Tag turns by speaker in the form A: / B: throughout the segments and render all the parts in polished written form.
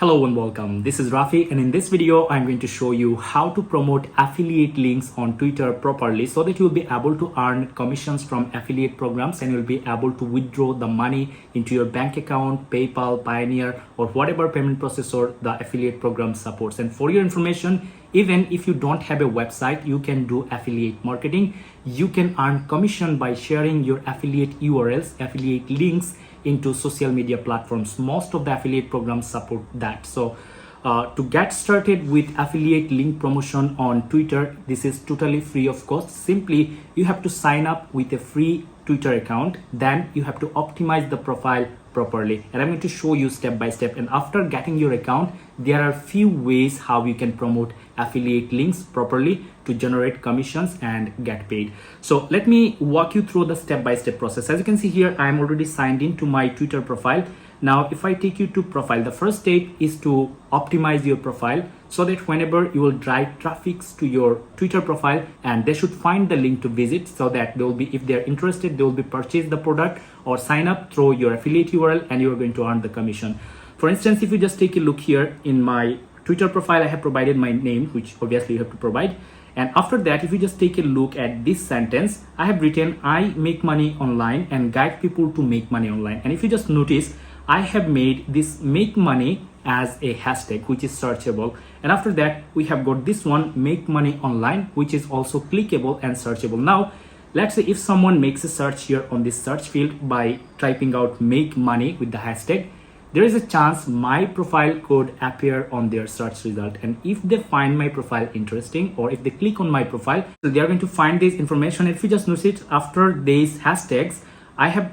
A: Hello and welcome. This is Rafi, and in this video I'm going to show you how to promote affiliate links on Twitter properly so that you'll be able to earn commissions from affiliate programs and you'll be able to withdraw the money into your bank account, PayPal, Pioneer, or whatever payment processor the affiliate program supports. And for your information, even if you don't have a website, you can do affiliate marketing. You can earn commission by sharing your affiliate URLs, affiliate links into social media platforms. Most of the affiliate programs support that. So to get started with affiliate link promotion on Twitter, this is totally free of cost. Simply you have to sign up with a free Twitter account, then you have to optimize the profile properly, and I'm going to show you step by step. And after getting your account, there are few ways how you can promote affiliate links properly to generate commissions and get paid. So let me walk you through the step-by-step process. As you can see here, I'm already signed in to my Twitter profile. Now if I take you to profile, the first step is to optimize your profile so that whenever you will drive traffic to your Twitter profile, and they should find the link to visit, so that they will be, if they're interested, they will be purchase the product or sign up through your affiliate URL, and you're going to earn the commission. For instance, if you just take a look here in my Twitter profile, I have provided my name, which obviously you have to provide. And after that, if you just take a look at this sentence, I have written, I make money online and guide people to make money online. And if you just notice, I have made this make money as a hashtag, which is searchable. And after that, we have got this one, make money online, which is also clickable and searchable. Now, let's say if someone makes a search here on this search field by typing out make money with the hashtag, there is a chance my profile could appear on their search result. And if they find my profile interesting, or if they click on my profile, so they are going to find this information. If you just notice, after these hashtags, I have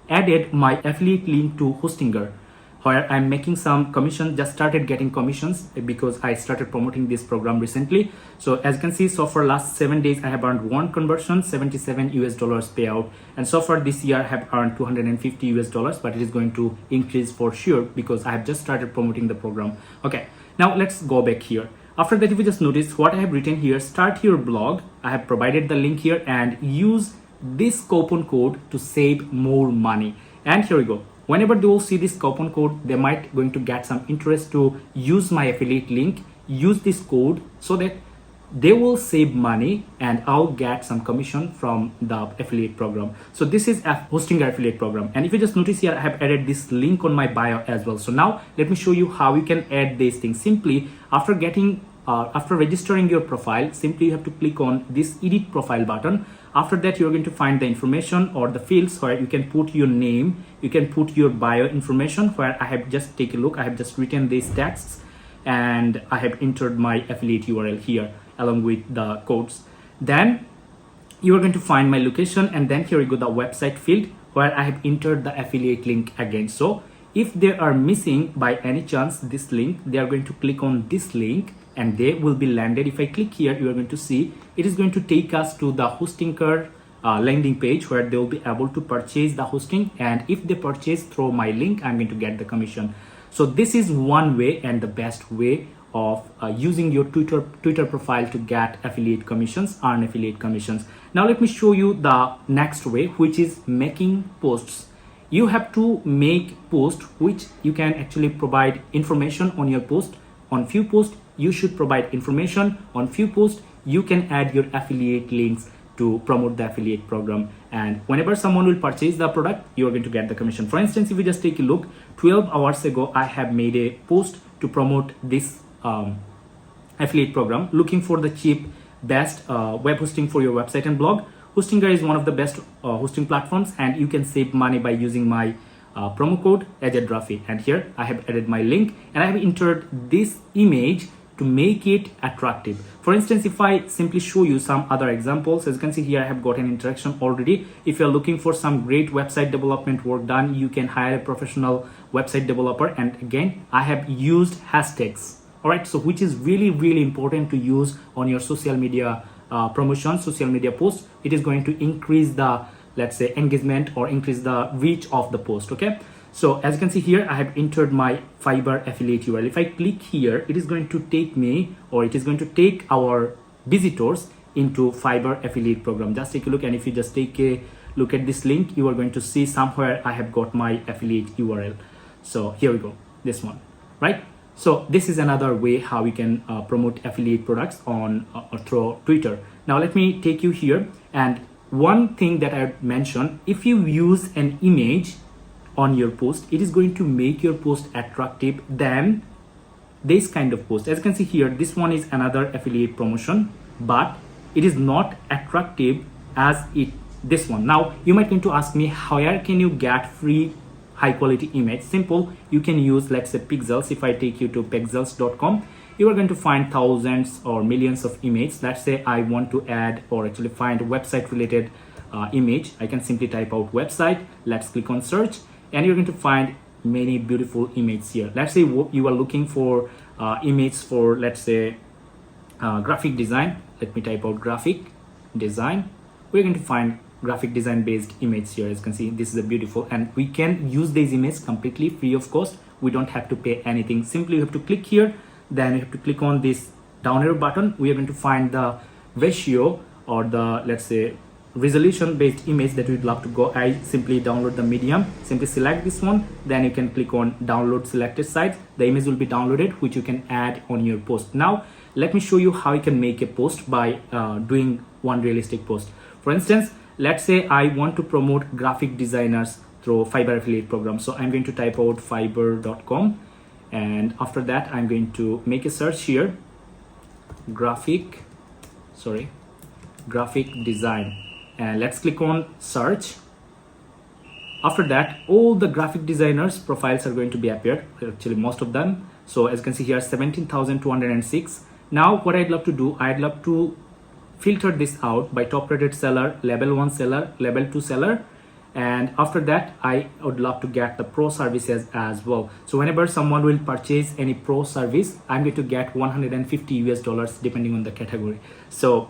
A: added my affiliate link to Hostinger, where I'm making some commission, just started getting commissions because I started promoting this program recently. So as you can see, so for last 7 days, I have earned one conversion, $77 payout. And so far this year, I have earned $250, but it is going to increase for sure because I have just started promoting the program. Okay, now let's go back here. After that, if you just notice what I have written here, start your blog. I have provided the link here and use this coupon code to save more money. And here we go. Whenever they will see this coupon code, they might going to get some interest to use my affiliate link, use this code so that they will save money and I'll get some commission from the affiliate program. So this is a Hostinger affiliate program. And if you just notice here, I have added this link on my bio as well. So now let me show you how you can add these things. Simply after registering your profile, simply you have to click on this edit profile button. After that, you're going to find the information or the fields where you can put your name, you can put your bio information, where I have just take a look. I have just written these texts and I have entered my affiliate URL here along with the codes. Then you are going to find my location, and then here you go, the website field where I have entered the affiliate link again. So if they are missing by any chance this link, they are going to click on this link and they will be landed. If I click here, you are going to see it is going to take us to the Hostinger landing page where they will be able to purchase the hosting. And if they purchase through my link, I'm going to get the commission. So this is one way and the best way of using your Twitter profile to get affiliate commissions, earn affiliate commissions. Now let me show you the next way, which is making posts. You have to make posts which you can actually provide information on your post. On few posts, you should provide information. On few posts, you can add your affiliate links to promote the affiliate program. And whenever someone will purchase the product, you are going to get the commission. For instance, if you just take a look, 12 hours ago, I have made a post to promote this affiliate program, looking for the cheap, best web hosting for your website and blog. Hostinger is one of the best hosting platforms, and you can save money by using my promo code AJADRAFI. And here I have added my link and I have entered this image to make it attractive. For instance, if I simply show you some other examples, as you can see here, I have got an interaction already. If you're looking for some great website development work done, you can hire a professional website developer. And again, I have used hashtags. All right, so which is really, really important to use on your social media promotion, social media posts. It is going to increase the, let's say, engagement or increase the reach of the post. Okay, so as you can see here, I have entered my Fiverr affiliate URL. If I click here, it is going to take me, or it is going to take our visitors into Fiverr affiliate program. Just take a look, and if you just take a look at this link, you are going to see somewhere I have got my affiliate URL. So here we go, this one, right? So this is another way how you can promote affiliate products on through Twitter. Now let me take you here, and one thing that I mentioned, if you use an image on your post, it is going to make your post attractive than this kind of post. As you can see here, this one is another affiliate promotion, but it is not attractive as this one. Now you might going to ask me, where can you get free high quality image? Simple, you can use, let's say, pixels. If I take you to pixels.com, you are going to find thousands or millions of images. Let's say I want to add or actually find website related image. I can simply type out website. Let's click on search, and you're going to find many beautiful images here. Let's say you are looking for image for, let's say, graphic design. Let me type out graphic design. We're going to find graphic design based image here. As you can see, this is a beautiful, and we can use these images completely free of cost. We don't have to pay anything. Simply you have to click here, then you have to click on this down arrow button. We are going to find the ratio or the, let's say, resolution based image that we'd love to go. I simply download the medium, simply select this one, then you can click on download selected sites. The image will be downloaded, which you can add on your post. Now let me show you how you can make a post by doing one realistic post. For instance, let's say I want to promote graphic designers through Fiverr affiliate program. So I'm going to type out fiverr.com, and after that I'm going to make a search here, graphic design, and let's click on search. After that, all the graphic designers profiles are going to be appeared, actually most of them. So as you can see here, 17,206. Now what I'd love to do, I'd love to filter this out by top rated seller, level 1 seller, level 2 seller, and after that I would love to get the pro services as well. So whenever someone will purchase any pro service, I'm going to get $150 depending on the category. So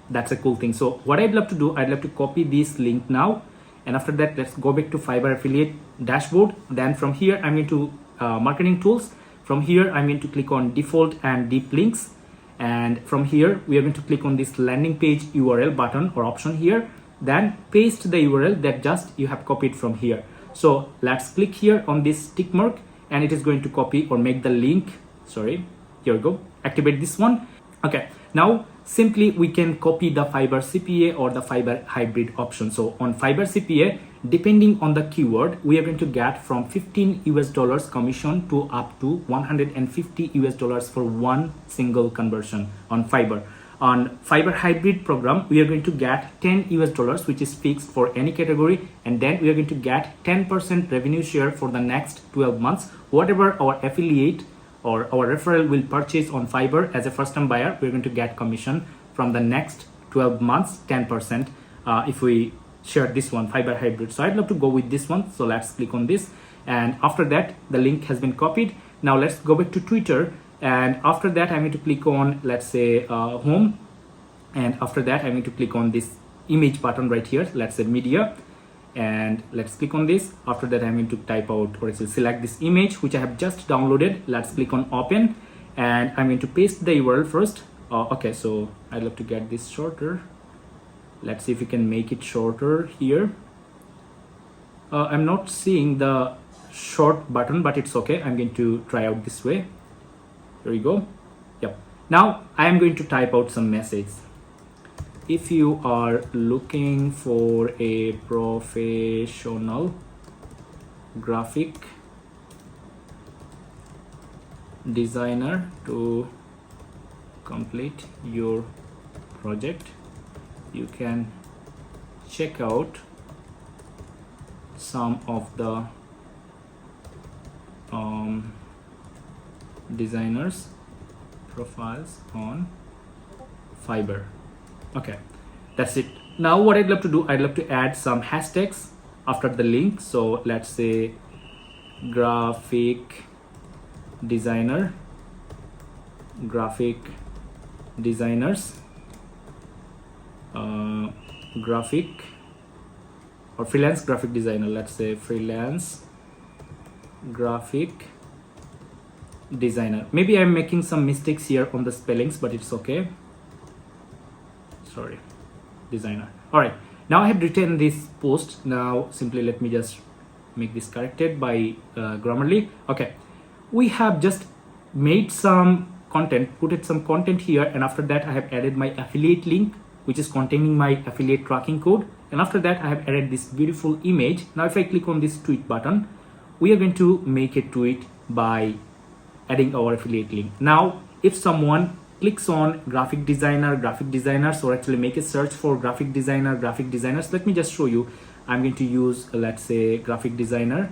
A: that's a cool thing. So what I'd love to do, I'd love to copy this link now, and after that let's go back to Fiverr affiliate dashboard. Then from here I'm going to marketing tools. From here I'm going to click on default and deep links, and from here we are going to click on this landing page URL button or option here, then paste the URL that just you have copied from here. So let's click here on this tick mark, and it is going to copy or make the link. Here we go, activate this one. Okay, now simply we can copy the Fiverr CPA or the Fiverr hybrid option. So on Fiverr CPA, depending on the keyword, we are going to get from $15 commission to up to $150 for one single conversion on Fiverr. On Fiverr hybrid program, we are going to get $10, which is fixed for any category, and then we are going to get 10% revenue share for the next 12 months. Whatever our affiliate or our referral will purchase on Fiverr as a first time buyer, we're going to get commission from the next 12 months, 10% if we share this one, Fiverr hybrid. So I'd love to go with this one. So let's click on this, and after that the link has been copied. Now let's go back to Twitter, and after that I'm going to click on, let's say, home, and after that I'm going to click on this image button right here, let's say media, and let's click on this. After that I'm going to type out or select this image which I have just downloaded. Let's click on open, and I'm going to paste the URL first. Okay, so I'd love to get this shorter. Let's see if we can make it shorter here. I'm not seeing the short button, but it's okay. I'm going to try out this way. Here we go. Yep. Now I am going to type out some message. If you are looking for a professional graphic designer to complete your project, you can check out some of the designers profiles on Fiverr. Okay, that's it. Now what I'd love to do, I'd love to add some hashtags after the link. So let's say graphic designer, graphic designers, graphic or freelance graphic designer. Let's say freelance graphic designer. Maybe I'm making some mistakes here on the spellings, but it's okay. Sorry, designer. All right, now I have written this post. Now simply let me just make this corrected by Grammarly. Okay, we have just made some content, put some content here, and after that I have added my affiliate link which is containing my affiliate tracking code, and after that I have added this beautiful image. Now if I click on this tweet button, we are going to make a tweet by adding our affiliate link. Now if someone clicks on graphic designers, or actually make a search for graphic designers, let me just show you. I'm going to use let's say graphic designer.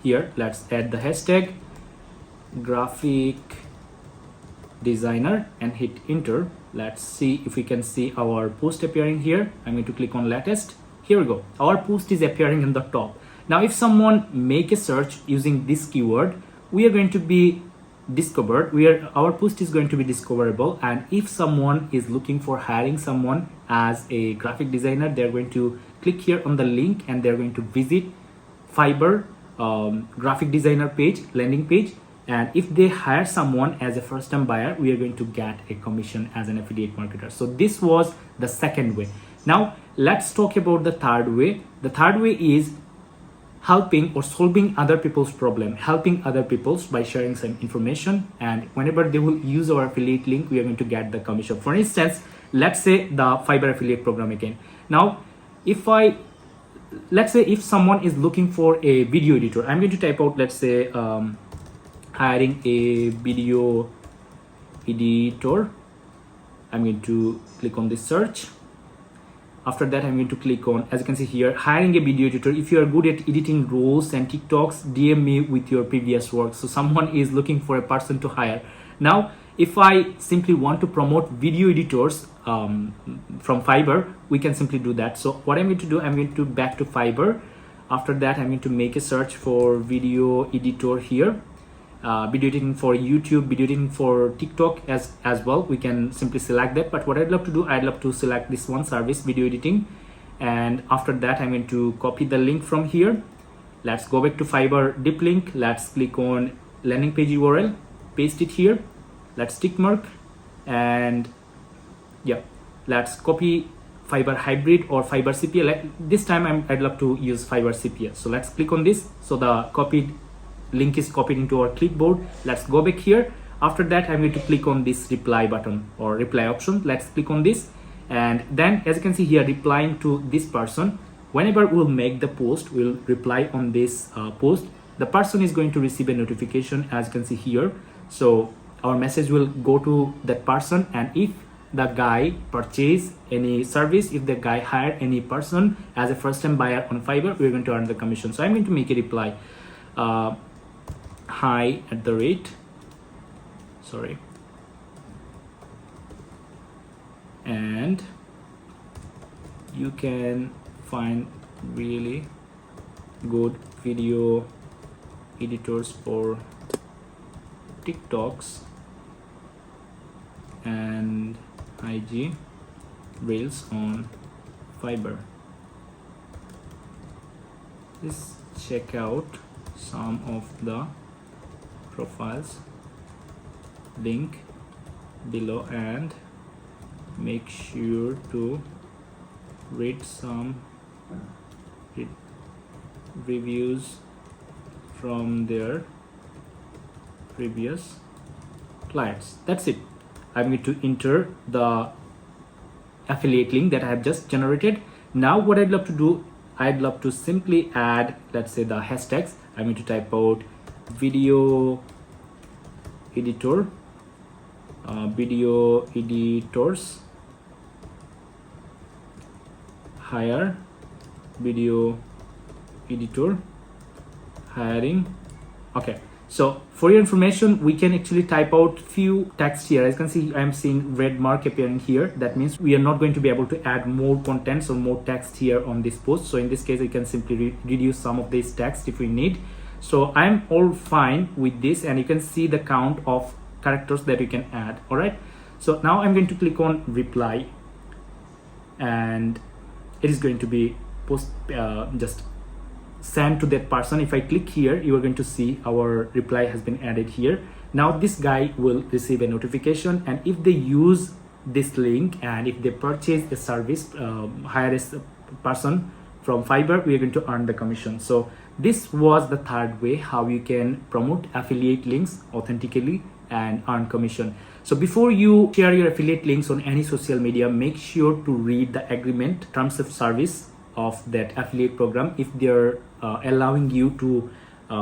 A: Here let's add the hashtag graphic designer and hit enter. Let's see if we can see our post appearing here. I'm going to click on latest. Here we go, our post is appearing in the top. Now if someone make a search using this keyword, we are going to be discovered, our post is going to be discoverable. And if someone is looking for hiring someone as a graphic designer, they're going to click here on the link and they're going to visit Fiverr graphic designer page, landing page, and if they hire someone as a first time buyer, we are going to get a commission as an affiliate marketer. So this was the second way. Now let's talk about the third way. The third way is helping or solving other people's problem, helping other people's by sharing some information, and whenever they will use our affiliate link, we are going to get the commission. For instance, let's say the Fiverr affiliate program again. Now let's say if someone is looking for a video editor, I'm going to type out, let's say hiring a video editor. I'm going to click on this search. After that I'm going to click on, as you can see here, hiring a video editor. If you are good at editing rolls and TikToks, DM me with your previous work. So someone is looking for a person to hire. Now if I simply want to promote video editors from Fiverr, we can simply do that. So what I'm going to do, I'm going to back to Fiverr. After that I'm going to make a search for video editor here. Video editing for YouTube, video editing for TikTok as well. We can simply select that, but what I'd love to do, I'd love to select this one service, video editing, and after that I'm going to copy the link from here. Let's go back to Fiverr deep link. Let's click on landing page URL, paste it here. Let's tick mark, and yeah, let's copy Fiverr hybrid or Fiverr CPA. This time I'd love to use Fiverr CPA. So let's click on this. So the copied link is copied into our clipboard. Let's go back here. After that I'm going to click on this reply button or reply option. Let's click on this, and then as you can see here, replying to this person, whenever we'll make the post, we'll reply on this post, the person is going to receive a notification, as you can see here. So our message will go to that person, and if the guy purchase any service, if the guy hire any person as a first time buyer on Fiverr, we're going to earn the commission. So I'm going to make a reply, hi at the rate, sorry, and you can find really good video editors for TikToks and IG Reels on Fiverr. Just check out some of the profiles, link below, and make sure to read some reviews from their previous clients. That's it. I'm going to enter the affiliate link that I have just generated. Now what I'd love to do, I'd love to simply add, let's say, the hashtags. I'm going to type out video editor, video editors, hire video editor, hiring. Okay, so for your information, we can actually type out few text here. As you can see, I'm seeing red mark appearing here. That means we are not going to be able to add more contents or more text here on this post. So in this case, we can simply reduce some of this text if we need. So I'm all fine with this, and you can see the count of characters that you can add. All right, so now I'm going to click on reply, and it is going to be just sent to that person. If I click here, you are going to see our reply has been added here. Now this guy will receive a notification, and if they use this link and if they purchase a service, hire a person from Fiverr, we are going to earn the commission. So this was the third way how you can promote affiliate links authentically and earn commission. So before you share your affiliate links on any social media, make sure to read the agreement, terms of service of that affiliate program, if they're allowing you to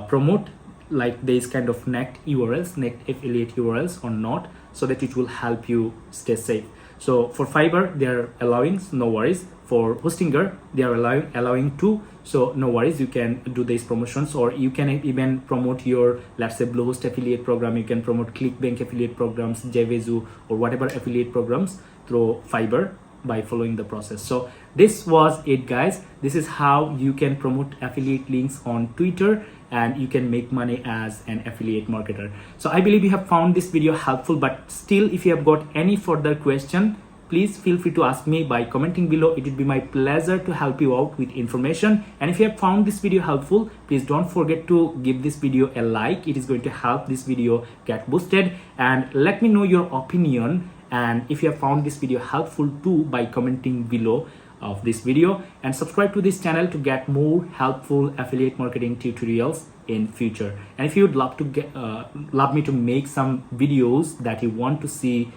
A: promote like this kind of net URLs, net affiliate URLs or not, so that it will help you stay safe. So for Fiverr, they're allowing, no worries. For Hostinger, they are allowing too, so no worries, you can do these promotions. Or you can even promote your, let's say, Bluehost affiliate program, you can promote Clickbank affiliate programs, Jvezu, or whatever affiliate programs through Fiverr by following the process. So this was it, guys. This is how you can promote affiliate links on Twitter and you can make money as an affiliate marketer. So I believe you have found this video helpful, but still, if you have got any further question, please feel free to ask me by commenting below. It would be my pleasure to help you out with information. And if you have found this video helpful, please don't forget to give this video a like. It is going to help this video get boosted. And let me know your opinion, and if you have found this video helpful too, by commenting below of this video, and subscribe to this channel to get more helpful affiliate marketing tutorials in future. And if you would love to love me to make some videos that you want to see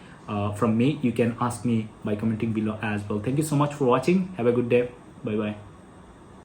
A: from me, you can ask me by commenting below as well. Thank you so much for watching. Have a good day. Bye bye.